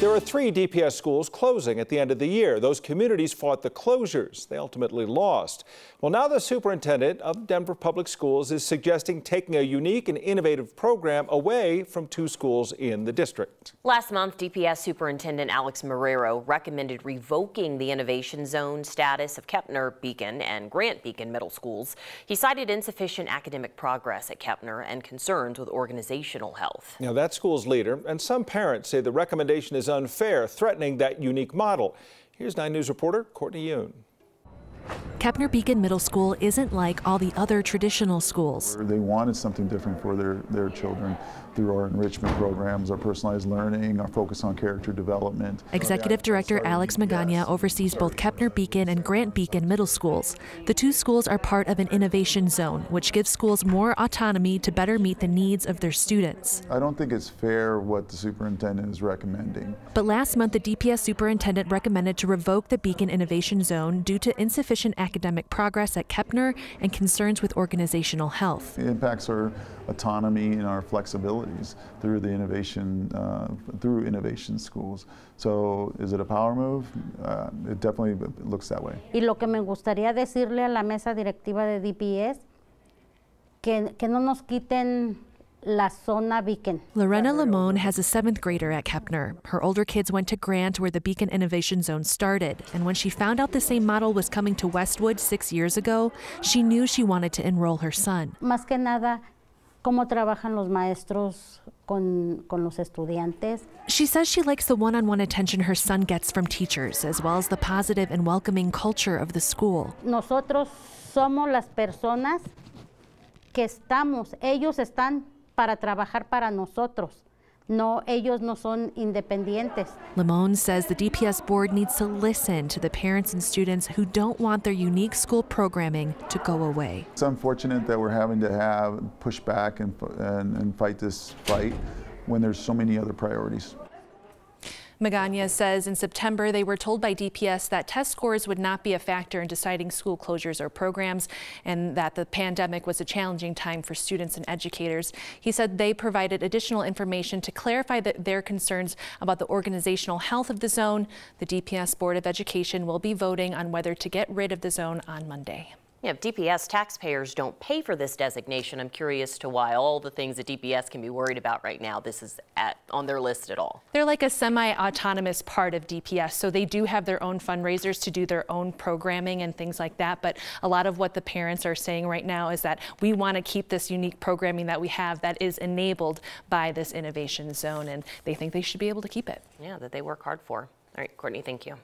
There are 3 DPS schools closing at the end of the year. Those communities fought the closures. They ultimately lost. Well, now the superintendent of Denver Public Schools is suggesting taking a unique and innovative program away from 2 schools in the district. Last month, DPS Superintendent Alex Marrero recommended revoking the Innovation Zone status of Kepner, Beacon, and Grant Beacon middle schools. He cited insufficient academic progress at Kepner and concerns with organizational health. Now, that school's leader and some parents say the recommendation is unfair, threatening that unique model. Here's 9 News reporter Courtney Yoon. Kepner Beacon Middle School isn't like all the other traditional schools. They wanted something different for their children through our enrichment programs, our personalized learning, our focus on character development. Executive Director Alex Magana oversees both Kepner Beacon and Grant Beacon middle schools. The 2 schools are part of an innovation zone, which gives schools more autonomy to better meet the needs of their students. I don't think it's fair what the superintendent is recommending. But last month, the DPS superintendent recommended to revoke the Beacon Innovation Zone due to insufficient academic progress at Kepner and concerns with organizational health. It impacts our autonomy and our flexibilities through the innovation, through innovation schools. So is it a power move? It definitely looks that way. Y lo que me gustaría decirle a la mesa directiva de DPS que no nos quiten la zona Beacon. Lorena Limon has a 7th grader at Kepner. Her older kids went to Grant, where the Beacon Innovation Zone started. And when she found out the same model was coming to Westwood 6 years ago, she knew she wanted to enroll her son. Más que nada, cómo trabajan los maestros con los estudiantes. She says she likes the one-on-one attention her son gets from teachers, as well as the positive and welcoming culture of the school. Nosotros somos las personas que estamos, ellos están para trabajar para nosotros. No, ellos no son independientes. Limon says the DPS board needs to listen to the parents and students who don't want their unique school programming to go away. It's unfortunate that we're having to push back and fight this fight when there's so many other priorities. Magana says in September they were told by DPS that test scores would not be a factor in deciding school closures or programs, and that the pandemic was a challenging time for students and educators. He said they provided additional information to clarify their concerns about the organizational health of the zone. The DPS Board of Education will be voting on whether to get rid of the zone on Monday. Yeah, if DPS taxpayers don't pay for this designation, I'm curious to why all the things that DPS can be worried about right now, this is on their list at all. They're like a semi-autonomous part of DPS, so they do have their own fundraisers to do their own programming and things like that, but a lot of what the parents are saying right now is that we want to keep this unique programming that we have that is enabled by this innovation zone, and they think they should be able to keep it. Yeah, that they work hard for. All right, Courtney, thank you.